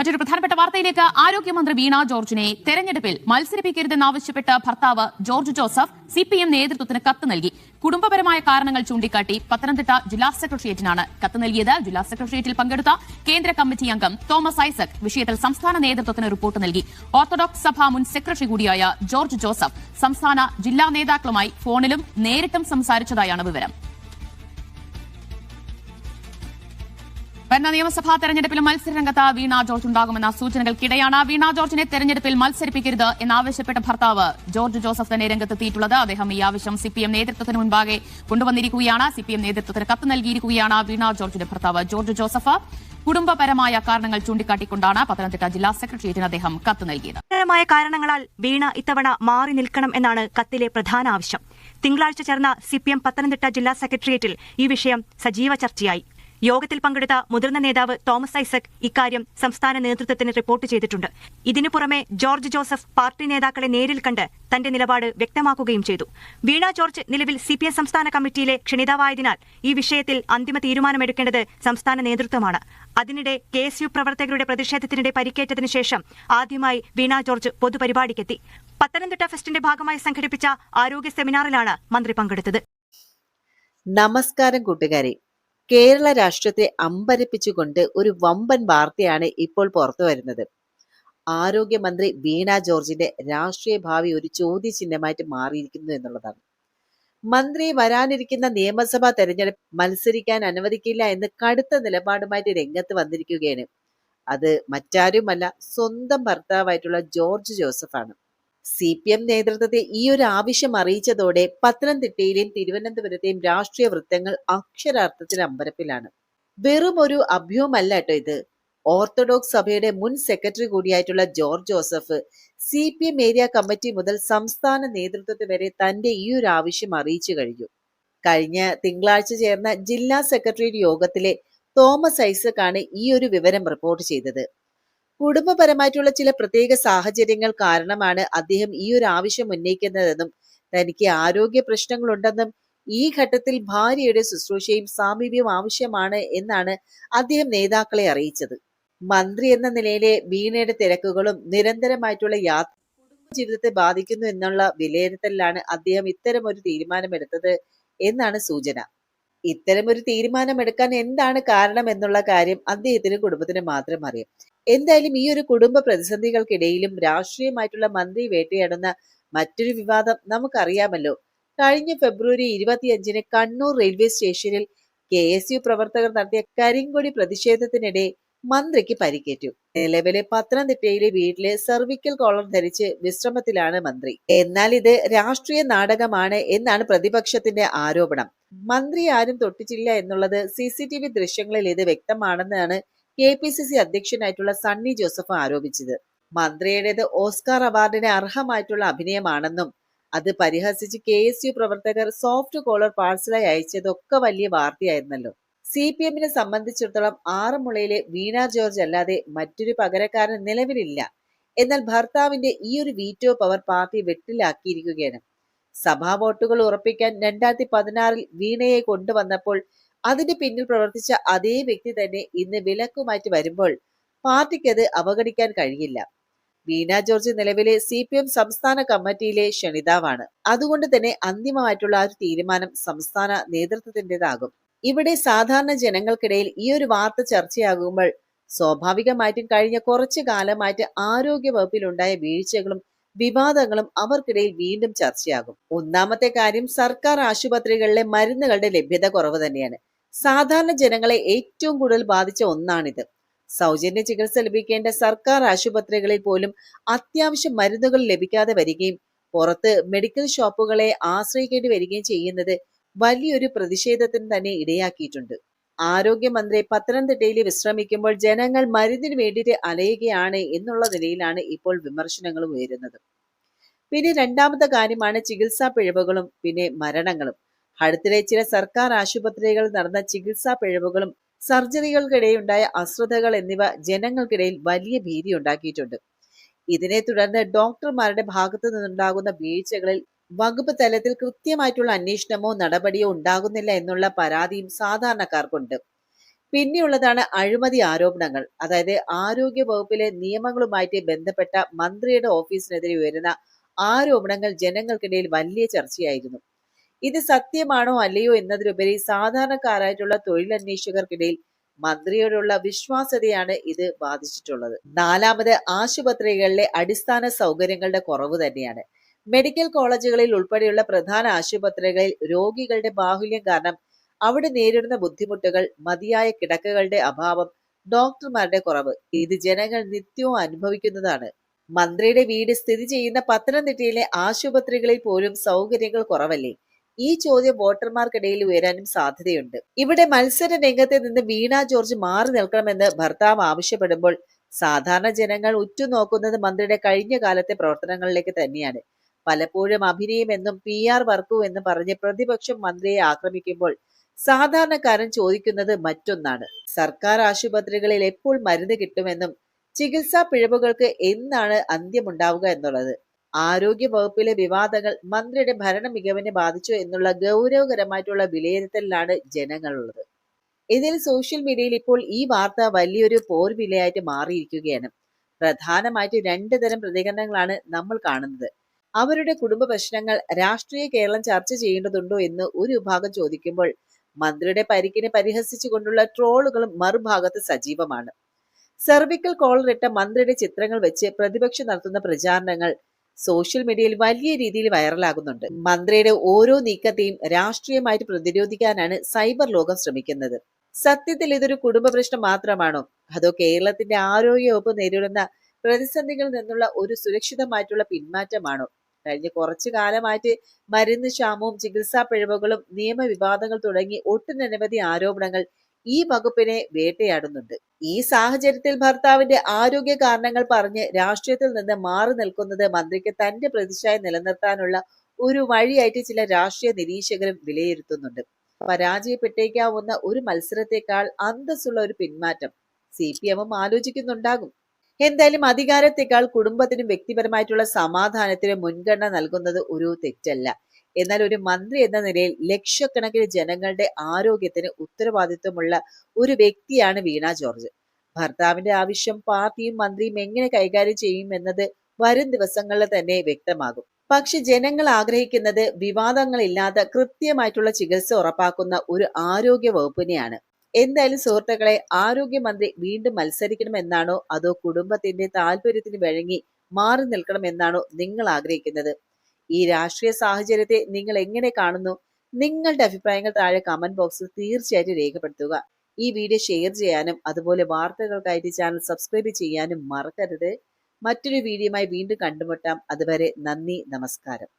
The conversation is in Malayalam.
മറ്റൊരു പ്രധാനപ്പെട്ട വാർത്തയിലേക്ക്. ആരോഗ്യമന്ത്രി വീണ ജോർജിനെ തെരഞ്ഞെടുപ്പിൽ മത്സരിപ്പിക്കരുതെന്നാവശ്യപ്പെട്ട് ഭർത്താവ് ജോർജ് ജോസഫ് CPM നേതൃത്വത്തിന് കത്ത് നൽകി. കുടുംബപരമായ കാരണങ്ങൾ ചൂണ്ടിക്കാട്ടി പത്തനംതിട്ട ജില്ലാ സെക്രട്ടേറിയറ്റിനാണ് കത്ത് നൽകിയത്. ജില്ലാ സെക്രട്ടേറിയറ്റിൽ പങ്കെടുത്ത കേന്ദ്ര കമ്മിറ്റി അംഗം തോമസ് ഐസക് വിഷയത്തിൽ സംസ്ഥാന നേതൃത്വത്തിന് റിപ്പോർട്ട് നൽകി. ഓർത്തഡോക്സ് സഭ മുൻ സെക്രട്ടറി കൂടിയായ ജോർജ് ജോസഫ് സംസ്ഥാന ജില്ലാ നേതാക്കളുമായി ഫോണിലും നേരിട്ടും സംസാരിച്ചതായാണ് വിവരം. വരുന്ന നിയമസഭാ തെരഞ്ഞെടുപ്പിലും മത്സരരംഗത്ത് വീണ ജോർജ് ഉണ്ടാകുമെന്ന സൂചനകൾക്കിടെയാണ് വീണ ജോർജിനെ തെരഞ്ഞെടുപ്പിൽ മത്സരിപ്പിക്കരുത് എന്നാവശ്യപ്പെട്ട ഭർത്താവ് ജോർജ് ജോസഫ് തന്നെ രംഗത്തെത്തിയിട്ടുള്ളത്. അദ്ദേഹം ഈ ആവശ്യം CPM നേതൃത്വത്തിന് മുൻപാകെ കൊണ്ടുവന്നിരിക്കുകയാണ്. CPM നേതൃത്വത്തിന് കത്ത് നൽകിയിരിക്കുകയാണ് വീണ ജോർജിന്റെ ഭർത്താവ് ജോർജ് ജോസഫ്. കുടുംബപരമായ കാരണങ്ങൾ ചൂണ്ടിക്കാട്ടിക്കൊണ്ടാണ് പത്തനംതിട്ട ജില്ലാ സെക്രട്ടേറിയറ്റിന് അദ്ദേഹം കത്ത് നൽകിയത്. പരമായ കാരണങ്ങളാൽ വീണ ഇത്തവണ മാറി നിൽക്കണം എന്നാണ് കത്തിലെ പ്രധാന ആവശ്യം. തിങ്കളാഴ്ച ചേർന്ന CPM പത്തനംതിട്ട ജില്ലാ സെക്രട്ടേറിയറ്റിൽ ഈ വിഷയം സജീവ ചർച്ചയായി. യോഗത്തിൽ പങ്കെടുത്ത മുതിർന്ന നേതാവ് തോമസ് ഐസക് ഇക്കാര്യം സംസ്ഥാന നേതൃത്വത്തിന് റിപ്പോർട്ട് ചെയ്തിട്ടുണ്ട്. ഇതിനു പുറമെ ജോർജ് ജോസഫ് പാർട്ടി നേതാക്കളെ നേരിൽ കണ്ട് തന്റെ നിലപാട് വ്യക്തമാക്കുകയും ചെയ്തു. വീണ ജോർജ് നിലവിൽ CPM സംസ്ഥാന കമ്മിറ്റിയിലെ ക്ഷണിതാവായതിനാൽ ഈ വിഷയത്തിൽ അന്തിമ തീരുമാനമെടുക്കേണ്ടത് സംസ്ഥാന നേതൃത്വമാണ്. അതിനിടെ KSU പ്രവർത്തകരുടെ പ്രതിഷേധത്തിനിടെ പരിക്കേറ്റതിനു ശേഷം ആദ്യമായി വീണ ജോർജ് പൊതുപരിപാടിക്കെത്തി. പത്തനംതിട്ട ഫെസ്റ്റിന്റെ ഭാഗമായി സംഘടിപ്പിച്ച ആരോഗ്യ സെമിനാറിലാണ് മന്ത്രി പങ്കെടുത്തത്. നമസ്കാരം കൂട്ടുകാരെ. കേരള രാഷ്ട്രത്തെ അമ്പരപ്പിച്ചുകൊണ്ട് ഒരു വമ്പൻ വാർത്തയാണ് ഇപ്പോൾ പുറത്തു വരുന്നത്. ആരോഗ്യമന്ത്രി വീണ ജോർജിന്റെ രാഷ്ട്രീയ ഭാവി ഒരു ചോദ്യചിഹ്നമായിട്ട് മാറിയിരിക്കുന്നു എന്നുള്ളതാണ്. മന്ത്രിയെ വരാനിരിക്കുന്ന നിയമസഭാ തെരഞ്ഞെടുപ്പ് മത്സരിക്കാൻ അനുവദിക്കില്ല എന്ന് കടുത്ത നിലപാടുമായിട്ട് രംഗത്ത് വന്നിരിക്കുകയാണ്. അത് മറ്റാരുമല്ല, സ്വന്തം ഭർത്താവായിട്ടുള്ള ജോർജ് ജോസഫാണ്. CPM നേതൃത്വത്തെ ഈ ഒരു ആവശ്യം അറിയിച്ചതോടെ പത്തനംതിട്ടയിലെയും തിരുവനന്തപുരത്തെയും രാഷ്ട്രീയ വൃത്തങ്ങൾ അക്ഷരാർത്ഥത്തിൽ അമ്പരപ്പിലാണ്. വെറും ഒരു അഭ്യൂഹമല്ല കേട്ടോ ഇത്. ഓർത്തഡോക്സ് സഭയുടെ മുൻ സെക്രട്ടറി കൂടിയായിട്ടുള്ള George Joseph CPM area committee മുതൽ സംസ്ഥാന നേതൃത്വത്തെ വരെ തന്റെ ഈ ഒരു ആവശ്യം അറിയിച്ചു കഴിഞ്ഞു. കഴിഞ്ഞ തിങ്കളാഴ്ച ചേർന്ന ജില്ലാ സെക്രട്ടേറിയറ്റ് യോഗത്തിലെ തോമസ് ഐസക് ആണ് ഈ ഒരു വിവരം റിപ്പോർട്ട് ചെയ്തത്. കുടുംബപരമായിട്ടുള്ള ചില പ്രത്യേക സാഹചര്യങ്ങൾ കാരണമാണ് അദ്ദേഹം ഈ ഒരു ആവശ്യം ഉന്നയിക്കുന്നതെന്നും തനിക്ക് ആരോഗ്യ പ്രശ്നങ്ങളുണ്ടെന്നും ഈ ഘട്ടത്തിൽ ഭാര്യയുടെ ശുശ്രൂഷയും സാമീപ്യവും ആവശ്യമാണ് എന്നാണ് അദ്ദേഹം നേതാക്കളെ അറിയിച്ചത്. മന്ത്രി എന്ന നിലയിലെ വീണയുടെ തിരക്കുകളും നിരന്തരമായിട്ടുള്ള യാത്ര കുടുംബജീവിതത്തെ ബാധിക്കുന്നു എന്നുള്ള വിലയിരുത്തലിലാണ് അദ്ദേഹം ഇത്തരമൊരു തീരുമാനമെടുത്തത് എന്നാണ് സൂചന. ഇത്തരമൊരു തീരുമാനമെടുക്കാൻ എന്താണ് കാരണം എന്നുള്ള കാര്യം അദ്ദേഹത്തിനും കുടുംബത്തിനും മാത്രം അറിയാം. എന്തായാലും ഈ ഒരു കുടുംബ പ്രതിസന്ധികൾക്കിടയിലും രാഷ്ട്രീയമായിട്ടുള്ള മന്ത്രി വേട്ടയാടുന്ന മറ്റൊരു വിവാദം നമുക്കറിയാമല്ലോ. കഴിഞ്ഞ ഫെബ്രുവരി 25 കണ്ണൂർ റെയിൽവേ സ്റ്റേഷനിൽ KSU പ്രവർത്തകർ നടത്തിയ കരിങ്കൊടി പ്രതിഷേധത്തിനിടെ മന്ത്രിക്ക് പരിക്കേറ്റു. നിലവിലെ പത്തനംതിട്ടയിലെ വീട്ടിലെ സർവിക്കൽ കോളർ ധരിച്ച് വിശ്രമത്തിലാണ് മന്ത്രി. എന്നാൽ ഇത് രാഷ്ട്രീയ നാടകമാണ് എന്നാണ് പ്രതിപക്ഷത്തിന്റെ ആരോപണം. മന്ത്രി ആരും തൊട്ടിട്ടില്ല എന്നുള്ളത് CCTV ദൃശ്യങ്ങളിൽ ഇത് വ്യക്തമാണെന്നാണ് KPCC അധ്യക്ഷനായിട്ടുള്ള സണ്ണി ജോസഫ് ആരോപിച്ചത്. മന്ത്രിയുടേത് ഓസ്കാർ അവാർഡിന് അർഹമായിട്ടുള്ള അഭിനയമാണെന്നും അത് പരിഹസിച്ച് KSU പ്രവർത്തകർ സോഫ്റ്റ് കോളർ പാഴ്സലായി അയച്ചതൊക്കെ വലിയ വാർത്തയായിരുന്നല്ലോ. CPMനെ സംബന്ധിച്ചിടത്തോളം ആറന്മുളയിലെ വീണ ജോർജ് അല്ലാതെ മറ്റൊരു പകരക്കാരൻ നിലവിലില്ല. എന്നാൽ ഭർത്താവിന്റെ ഈ ഒരു വീറ്റോ പവർ പാർട്ടി വെട്ടിലാക്കിയിരിക്കുകയാണ്. സഭാ വോട്ടുകൾ ഉറപ്പിക്കാൻ 2016 വീണയെ കൊണ്ടുവന്നപ്പോൾ അതിന് പിന്നിൽ പ്രവർത്തിച്ച അതേ വ്യക്തി തന്നെ ഇന്ന് വിലക്കുമാറ്റി വരുമ്പോൾ പാർട്ടിക്ക് അത് അവഗണിക്കാൻ കഴിയില്ല. വീണ ജോർജ് നിലവിലെ CPM സംസ്ഥാന കമ്മിറ്റിയിലെ ക്ഷണിതാവാണ്. അതുകൊണ്ട് തന്നെ അന്തിമമായിട്ടുള്ള ആ ഒരു തീരുമാനം സംസ്ഥാന നേതൃത്വത്തിൻ്റെതാകും. ഇവിടെ സാധാരണ ജനങ്ങൾക്കിടയിൽ ഈ ഒരു വാർത്ത ചർച്ചയാകുമ്പോൾ സ്വാഭാവികമായിട്ടും കഴിഞ്ഞ കുറച്ചു കാലമായിട്ട് ആരോഗ്യ വകുപ്പിലുണ്ടായ വീഴ്ചകളും വിവാദങ്ങളും അവർക്കിടയിൽ വീണ്ടും ചർച്ചയാകും. ഒന്നാമത്തെ കാര്യം, സർക്കാർ ആശുപത്രികളിലെ മരുന്നുകളുടെ ലഭ്യത കുറവ് തന്നെയാണ്. സാധാരണ ജനങ്ങളെ ഏറ്റവും കൂടുതൽ ബാധിച്ച ഒന്നാണിത്. സൗജന്യ ചികിത്സ ലഭിക്കേണ്ട സർക്കാർ ആശുപത്രികളിൽ പോലും അത്യാവശ്യം മരുന്നുകൾ ലഭിക്കാതെ വരികയും പുറത്ത് മെഡിക്കൽ ഷോപ്പുകളെ ആശ്രയിക്കേണ്ടി വരികയും ചെയ്യുന്നത് വലിയൊരു പ്രതിഷേധത്തിന് തന്നെ ഇടയാക്കിയിട്ടുണ്ട്. ആരോഗ്യമന്ത്രി പത്തനംതിട്ടയിൽ വിശ്രമിക്കുമ്പോൾ ജനങ്ങൾ മരുന്നിന് വേണ്ടിയിട്ട് അലയുകയാണ് എന്നുള്ള നിലയിലാണ് ഇപ്പോൾ വിമർശനങ്ങൾ ഉയരുന്നത്. പിന്നെ രണ്ടാമത്തെ കാര്യമാണ് ചികിത്സാ പിഴവുകളും പിന്നെ മരണങ്ങളും. അടുത്തിടെ ചില സർക്കാർ ആശുപത്രികളിൽ നടന്ന ചികിത്സാ പിഴവുകളും സർജറികൾക്കിടെയുണ്ടായ അശ്രദ്ധകൾ എന്നിവ ജനങ്ങൾക്കിടയിൽ വലിയ ഭീതി ഉണ്ടാക്കിയിട്ടുണ്ട്. ഇതിനെ തുടർന്ന് ഡോക്ടർമാരുടെ ഭാഗത്തു നിന്നുണ്ടാകുന്ന വീഴ്ചകളിൽ വകുപ്പ് തലത്തിൽ കൃത്യമായിട്ടുള്ള അന്വേഷണമോ നടപടിയോ ഉണ്ടാകുന്നില്ല എന്നുള്ള പരാതിയും സാധാരണക്കാർക്കുണ്ട്. പിന്നെയുള്ളതാണ് അഴിമതി ആരോപണങ്ങൾ. അതായത് ആരോഗ്യ വകുപ്പിലെ നിയമങ്ങളുമായിട്ട് ബന്ധപ്പെട്ട മന്ത്രിയുടെ ഓഫീസിനെതിരെ ഉയരുന്ന ആരോപണങ്ങൾ ജനങ്ങൾക്കിടയിൽ വലിയ ചർച്ചയായിരുന്നു. ഇത് സത്യമാണോ അല്ലയോ എന്നതിലുപരി സാധാരണക്കാരായിട്ടുള്ള തൊഴിലന്വേഷകർക്കിടയിൽ മന്ത്രിയോടുള്ള വിശ്വാസ്യതയാണ് ഇത് ബാധിച്ചിട്ടുള്ളത്. നാലാമത് ആശുപത്രികളിലെ അടിസ്ഥാന സൗകര്യങ്ങളുടെ കുറവ് തന്നെയാണ്. മെഡിക്കൽ കോളേജുകളിൽ ഉൾപ്പെടെയുള്ള പ്രധാന ആശുപത്രികളിൽ രോഗികളുടെ ബാഹുല്യം കാരണം അവിടെ നേരിടുന്ന ബുദ്ധിമുട്ടുകൾ, മതിയായ കിടക്കകളുടെ അഭാവം, ഡോക്ടർമാരുടെ കുറവ്, ഇത് ജനങ്ങൾ നിത്യവും അനുഭവിക്കുന്നതാണ്. മന്ത്രിയുടെ വീട് സ്ഥിതി ചെയ്യുന്ന പത്തനംതിട്ടയിലെ ആശുപത്രികളിൽ പോലും സൗകര്യങ്ങൾ കുറവല്ലേ? ഈ ചോദ്യം വോട്ടർമാർക്കിടയിൽ ഉയരാനും സാധ്യതയുണ്ട്. ഇവിടെ മത്സര രംഗത്ത് നിന്ന് വീണ ജോർജ് മാറി നിൽക്കണമെന്ന് ഭർത്താവ് ആവശ്യപ്പെടുമ്പോൾ സാധാരണ ജനങ്ങൾ ഉറ്റുനോക്കുന്നത് മന്ത്രിയുടെ കഴിഞ്ഞ കാലത്തെ പ്രവർത്തനങ്ങളിലേക്ക് തന്നെയാണ്. പലപ്പോഴും അഭിനയമെന്നും PR വർക്കും എന്ന് പറഞ്ഞ് പ്രതിപക്ഷം മന്ത്രിയെ ആക്രമിക്കുമ്പോൾ സാധാരണക്കാരൻ ചോദിക്കുന്നത് മറ്റൊന്നാണ്. സർക്കാർ ആശുപത്രികളിൽ എപ്പോൾ മരുന്ന് കിട്ടുമെന്നും ചികിത്സാ പിഴവുകൾക്ക് എന്നാണ് അന്ത്യമുണ്ടാവുക എന്നുള്ളത്. ആരോഗ്യ വകുപ്പിലെ വിവാദങ്ങൾ മന്ത്രിയുടെ ഭരണ മികവിനെ ബാധിച്ചു എന്നുള്ള ഗൗരവകരമായിട്ടുള്ള വിലയിരുത്തലിലാണ് ജനങ്ങളുള്ളത്. ഇതിൽ സോഷ്യൽ മീഡിയയിൽ ഇപ്പോൾ ഈ വാർത്ത വലിയൊരു പോർവിലയായിട്ട് മാറിയിരിക്കുകയാണ്. പ്രധാനമായിട്ട് 2 തരം പ്രതികരണങ്ങളാണ് നമ്മൾ കാണുന്നത്. അവരുടെ കുടുംബ പ്രശ്നങ്ങൾ രാഷ്ട്രീയ കേരളം ചർച്ച ചെയ്യേണ്ടതുണ്ടോ എന്ന് ഒരു വിഭാഗം ചോദിക്കുമ്പോൾ, മന്ത്രിയുടെ പരിക്കിനെ പരിഹസിച്ചുകൊണ്ടുള്ള ട്രോളുകളും മറുഭാഗത്ത് സജീവമാണ്. സെർവിക്കൽ കോളറിട്ട മന്ത്രിയുടെ ചിത്രങ്ങൾ വെച്ച് പ്രതിപക്ഷം നടത്തുന്ന പ്രചാരണങ്ങൾ സോഷ്യൽ മീഡിയയിൽ വലിയ രീതിയിൽ വൈറലാകുന്നുണ്ട്. മന്ത്രിയുടെ ഓരോ നീക്കത്തെയും രാഷ്ട്രീയമായിട്ട് പ്രതിരോധിക്കാനാണ് സൈബർ ലോകം ശ്രമിക്കുന്നത്. സത്യത്തിൽ ഇതൊരു കുടുംബ പ്രശ്നം മാത്രമാണോ, അതോ കേരളത്തിന്റെ ആരോഗ്യ വകുപ്പ് നേരിടുന്ന പ്രതിസന്ധികളിൽ നിന്നുള്ള ഒരു സുരക്ഷിതമായിട്ടുള്ള പിന്മാറ്റമാണോ? കഴിഞ്ഞ കുറച്ചു കാലമായിട്ട് മരുന്ന് ക്ഷാമവും ചികിത്സാ പിഴവുകളും നിയമവിവാദങ്ങൾ തുടങ്ങി ഒട്ടനവധി ആരോപണങ്ങൾ ഈ വകുപ്പിനെ വേട്ടയാടുന്നുണ്ട്. ഈ സാഹചര്യത്തിൽ ഭർത്താവിന്റെ ആരോഗ്യ കാരണങ്ങൾ പറഞ്ഞ് രാഷ്ട്രീയത്തിൽ നിന്ന് മാറി നിൽക്കുന്നത് മന്ത്രിക്ക് തന്റെ പ്രതിച്ഛായ നിലനിർത്താനുള്ള ഒരു വഴിയായിട്ട് ചില രാഷ്ട്രീയ നിരീക്ഷകരും വിലയിരുത്തുന്നുണ്ട്. പരാജയപ്പെട്ടേക്കാവുന്ന ഒരു മത്സരത്തെക്കാൾ അന്തസ്സുള്ള ഒരു പിന്മാറ്റം CPM ആലോചിക്കുന്നുണ്ടാകും. എന്തായാലും അധികാരത്തെക്കാൾ കുടുംബത്തിനും വ്യക്തിപരമായിട്ടുള്ള സമാധാനത്തിനും മുൻഗണന നൽകുന്നത് ഒരു തെറ്റല്ല. എന്നാൽ ഒരു മന്ത്രി എന്ന നിലയിൽ ലക്ഷക്കണക്കിന് ജനങ്ങളുടെ ആരോഗ്യത്തിന് ഉത്തരവാദിത്വമുള്ള ഒരു വ്യക്തിയാണ് വീണ ജോർജ്. ഭർത്താവിന്റെ ആവശ്യം പാർട്ടിയും മന്ത്രിയും എങ്ങനെ കൈകാര്യം ചെയ്യുമെന്നത് വരും ദിവസങ്ങളിൽ തന്നെ വ്യക്തമാകും. പക്ഷെ ജനങ്ങൾ ആഗ്രഹിക്കുന്നത് വിവാദങ്ങളില്ലാത്ത കൃത്യമായിട്ടുള്ള ചികിത്സ ഉറപ്പാക്കുന്ന ഒരു ആരോഗ്യ വകുപ്പിനെയാണ്. എന്തായാലും സുഹൃത്തുക്കളെ, ആരോഗ്യമന്ത്രി വീണ്ടും മത്സരിക്കണമെന്നാണോ അതോ കുടുംബത്തിന്റെ താല്പര്യത്തിന് വഴങ്ങി മാറി നിൽക്കണമെന്നാണോ നിങ്ങൾ ആഗ്രഹിക്കുന്നത്? ഈ രാഷ്ട്രീയ സാഹചര്യത്തെ നിങ്ങൾ എങ്ങനെ കാണുന്നു? നിങ്ങളുടെ അഭിപ്രായങ്ങൾ താഴെ കമന്റ് ബോക്സിൽ തീർച്ചയായിട്ടും രേഖപ്പെടുത്തുക. ഈ വീഡിയോ ഷെയർ ചെയ്യാനും അതുപോലെ വാർത്തകൾക്കായിട്ട് ചാനൽ സബ്സ്ക്രൈബ് ചെയ്യാനും മറക്കരുത്. മറ്റൊരു വീഡിയോയുമായി വീണ്ടും കണ്ടുമുട്ടാം. അതുവരെ നന്ദി, നമസ്കാരം.